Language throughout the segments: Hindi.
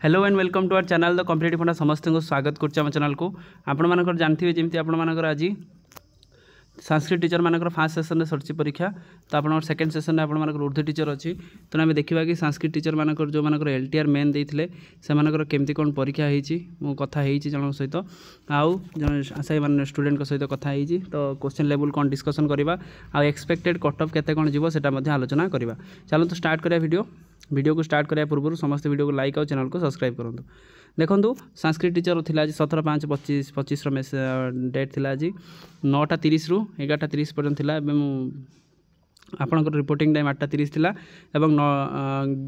Hello and welcome to our channel the competitive funda समस्त को स्वागत कर चैनल को आपण मानकर जानथिबे जेमती आपण मानकर आज संस्कृत टीचर मानकर फास्ट सेशन में सरची परीक्षा तो आप सेकेंड सेशन में आपण मानकर उर्दू टीचर अच्छी तो आम देखा कि संस्कृत टीचर मानकर जो मानकर एलटीआर मेन देते से मानकर केमती कौन परीक्षा होती मु कथा जन सहित आउ जन आशा मान स्टूडेंट सहित कथा तो क्वेश्चन लेवल कौन डिस्कसन करवा आ एक्सपेक्टेड कट ऑफ केते कौन जीवो सेटा मध्ये आलोचना करवा। चलो तो स्टार्ट करिया वीडियो को स्टार्ट करने पूर्व समस्त वीडियो को लाइक और चैनल को सब्सक्राइब करूँ। देखो संस्कृत टीचर थी आज 17/5/25 डेट थी आज 9:30 ରୁ 11:30 पर्यंत थी। आपणकर रिपोर्टिंग टाइम 8:30 थी एवं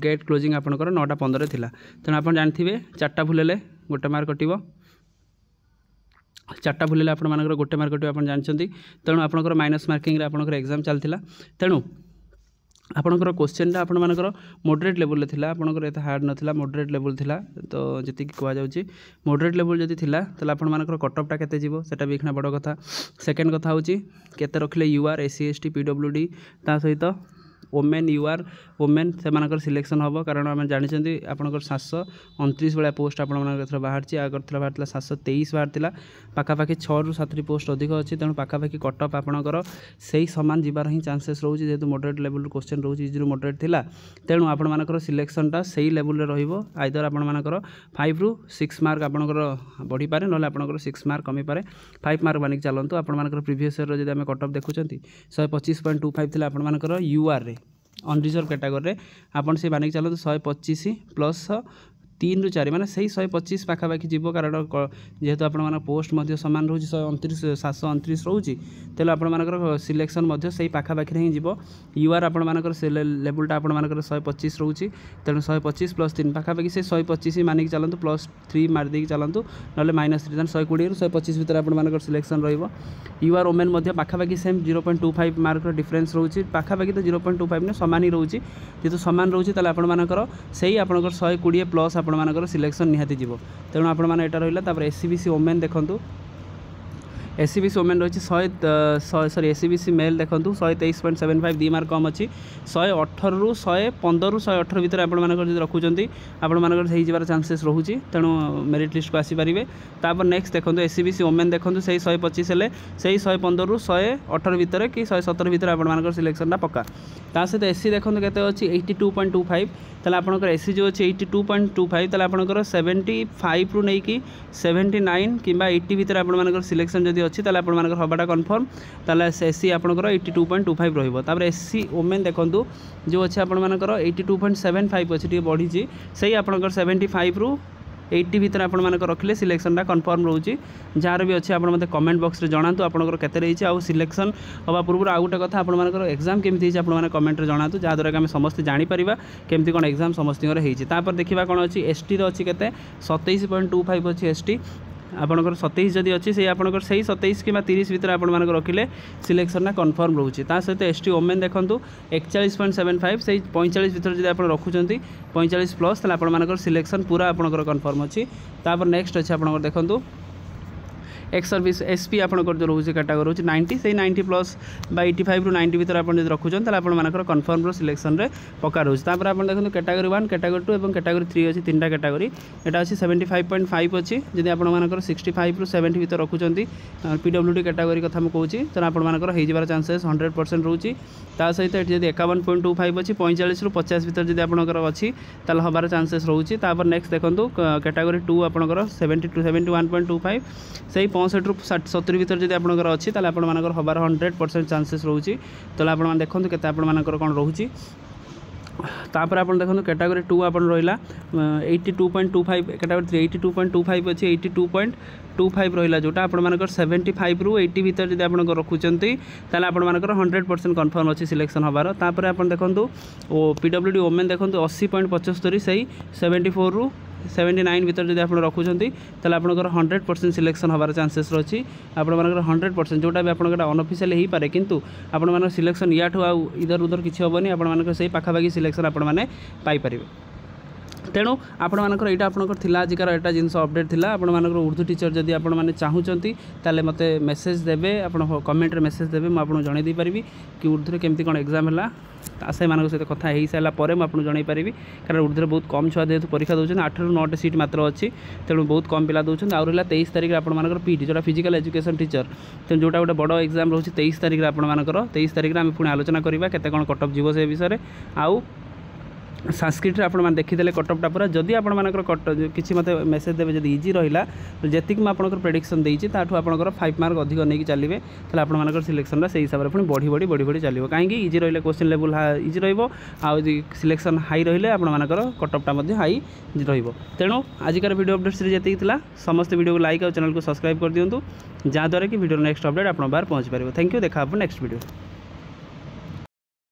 गेट क्लोजिंग आपणकर 9:15 थी। तेणु आप जानते 4टा भूल गोटे मार्क कटो 4टा भूल आप गोटे मार्क कटो आप जानते। तेणु आपणकर माइनस मार्किंग आपणकर एग्जाम चलता तेणु आपणकर क्वेश्चन आपण मानकर मॉडरेट लेवल थिला आपणकर एत हार्ड नथिला मॉडरेट लेवल थिला तो जति कह जाउची मॉडरेट लेवल जति थिला तले आपण मानकर कट ऑफ टा केते जीवो सेटा बिखना बड़ कथा। सेकंड कथा होची केते रखले यूआर एससी एसटी पीडब्ल्यूडी ता सहित वोमेन यूआर वोमेन से मानकर सिलेक्शन हम कारण आम जानी आपंकर 729 भाया पोस्ट आपंकर बाहर आगर बाहर 723 बाहर पाखापाखि 6 ରୁ 7 पोस्ट अधिक अच्छी तेणु पाखापाखि कट ऑफ आपंकर से ही सामान जीवार ही चांसेस रोचे जेहेतु मॉडरेट लेवल क्वेश्चन रोचे इजी मॉडरेट थिला तेणु आपंकर सिलेक्शनटा से लेवल रहिबो आइदर आपंकर 5 ରୁ 6 मार्क आपंकर बढ़ी पारे ना आपंकर 6 मार्क कमी पारे 5 मार्क मानिक चलतु आपंकर प्रीवियस ईयर जब आम कट ऑफ देखुं 125.25 थिला आपंकर यूआर रे अनरिजर्व कैटेगोरी आपन से मानिक चलते 125 प्लस 3 ରୁ 4 माने से 125 पाखापाखि जीव कारण जेहेतु आप पोस्ट सामान रोच 729 रोचे तेल आप सिलेक्शन से पाखापाखि ही जीव यूआर आपर लेवलटा आपर 125 रोचे तेणु 125 प्लस 3 पाखापाखि से 125 मानिक चलतु प्लस 3 मारिदेक चलतु ना -3 120 ରୁ 125 भितर आपर सिलेक्शन यूआर वोमेन पाखापाखि सेम 0.25 मार्क डिफरेन्स रोचे पाखापाखि तो 0.25 ने सामान ही रोचे जेहतु सामान रोचे तेल आपर से ही आप 120 प्लस आपंकर सिलेक्शन निहाती जीव तेणु आपण मैंने यहाँ रहा। एससीबीसी वोमेन देखूँ एससीबीसी वोमेन रही 100 सॉरी एससीबीसी मेल देखूँ 123.75 2 मार्क कम अच्छी 118 ରୁ 115 ରୁ 118 भितर आप रखुच्च आपंकर चांसेस रोचे तेणु मेरिट लिस्ट को आसीपारे। तापर नेक्स्ट देखो एससीबीसी वोमेन देखो से 125 हेले से 115 ରୁ 118 भितर कि 117 भितर आप सिलेक्शनटा पक्का ता सहित एससी देखो केते अच्छी 82.25 ताले आपनकर एससी जो अच्छी 82.25 ताले आपनकर 75 ରୁ नेकी 79 किंबा 80 भितर आपनकर सिलेक्शन जदि अच्छी ताले आपनकर हबाटा कन्फर्म ताले एससी आपनकर 82.25 रहिबो। तापर एससी वोमेन देखंतु जो अच्छे आपनकर 82.75 अच्छी टी बढ़ी से आपनकर 75 ରୁ 80 भितर आपण मानक रखिले सिलेक्शनटा कन्फर्म रोचे जार भी अच्छे आप कमेंट बॉक्स रे जणातु आपनकर केते रही आउ सिलेक्शन हवा पूर्व आउ गोटे कथा आपनकर एग्जाम केमती आप कमेंट रे जणातु जहाँद्वारा कि आम समस्त जानीपर केमती कौन एग्जाम समस्त तापर देखा कौन अच्छी एसटी अच्छी केते 27.25 अच्छी एसटी आपनकर 27 जदि अच्छी से आपनकर से 27 कि 30 भितर आपण मानक रखिले सिलेक्शनटा कन्फर्म रोचे ता सहित एसटी वोमेन देखंतु 41.75 से 45 भितर जदि आप रखुचंती 45 प्लस ताले आपण मानकर सिलेक्शन पूरा आपनकर कन्फर्म अच्छी। तापर नेक्स्ट अच्छे आपनकर देखंतु एक्स सर्विस एसपी आपनकर जो रोचे कैटेगरी रोचे 90 से 90 प्लस 85 ରୁ 90 भितर आप रखुचन ताले आपण मानकर कन्फर्म रो सिलेक्शन रे पक्का रोचे। तापर आपण देखो कैटेगरी 1 कैटेगरी 2 और कैटेगरी 3 अच्छी 3टा कैटेगरी एटा अच्छी 75.5 अच्छी जदि आपण मानकर 65 ରୁ 70 भितर रखुचंती पीडब्ल्यूडी कैटेगरी कथा मैं कहूँ तो आपण मानकर हो जाबार चांसेस 100% रोचे ता सहित ये जब 51.25 अच्छी 45 ରୁ 50 भितर जब आपंकर अच्छी ताल हबार चांसेस रोचे। तापर नेक्स्ट देखो कैटेगरी 2 आपंकर 70 to 71.25 से 65 ରୁ 70 भितर जब आपंकर अच्छी ताल आपंकर हबार 100% चांसेस रोचे तो आप देखो केते आपंकर कौन रोचे। तापर आप देखो कैटेगरी 2 आप रहा 82.25 कैटेगरी 3 82.25 अच्छी 82.25 रहा जोटा आपंकर 75 ରୁ 80 भितर जब आप रखुंट ताल आपंकर 100% कन्फर्म अच्छी सिलेक्शन हबार। तापर आप देखो पीडब्ल्यूडी वोमेन देखो 80.75 से 74 ରୁ 79 भितर जब आप रखुंट ताल आपंकर 100% सिलेक्शन हबार चांसेस अच्छी आपंकर 100% जोटा भी आपंकर अनऑफिशियल हो पारे किंतु आपण सिलेक्शन या इधर उधर किसी हेनी आप पाखापाखि सिलेक्शन आपण मैंने पाइपर। तेणु आपण मानकर यहाँ आपंकर आजिकार यहाँ जिन अपडेट थी आपण मानकर उर्दू टीचर जदि आपण मैंने चाहूँगी ताले मत मेसेज देवे आप कमेंट मेसेज देवे मुझे जनई पारि कि उर्दू केमती कौन एग्जाम है से मान सहित कथा हो सारापर मुझे जनई पारि कारण उर्दू बहुत कम छुआ जेहतु परीक्षा दूसरी 8 ରୁ 9 सीट मात्र अच्छी तेणु बहुत कम पिला दूसरी आउ रहा 23 तारिख आपर पीटी जो फिजिकल एजुकेशन टीचर तेणु जोटा गोटे बड़ एग्जाम रोचे 23 तारिख आपर 23 तारिख आम पुणी आलोचना करवा केते कौन कटअफ जीव से विषय आउ संस्कृत आप देखीदे कटअपटा पूरा जदि आपर किसी मत मेसेज देवे जब इजी रहा तो जी मुझे प्रेडिक्शन देती आपंकर 5 मार्क अधिक नहीं चलिए तो आपर सिलेक्शन से हिसाब से बढ़ी बढ़ी बढ़ी बढ़ी चलो कहीं इजी रही क्वेश्चन लेवल इजी रिलेक्शन हाई रही आपर कटअपटा हाई रेणु आजिकार वीडियो अपडेट सीरीज जी समस्त वीडियो को लाइक और चैनल को सब्सक्राइब कर दिंतु जहाँद्वारा कि वीडियो नेक्स्ट अपडेट आप बाहर पहुँच पार। थैंक यू देखा नेक्स्ट वीडियो।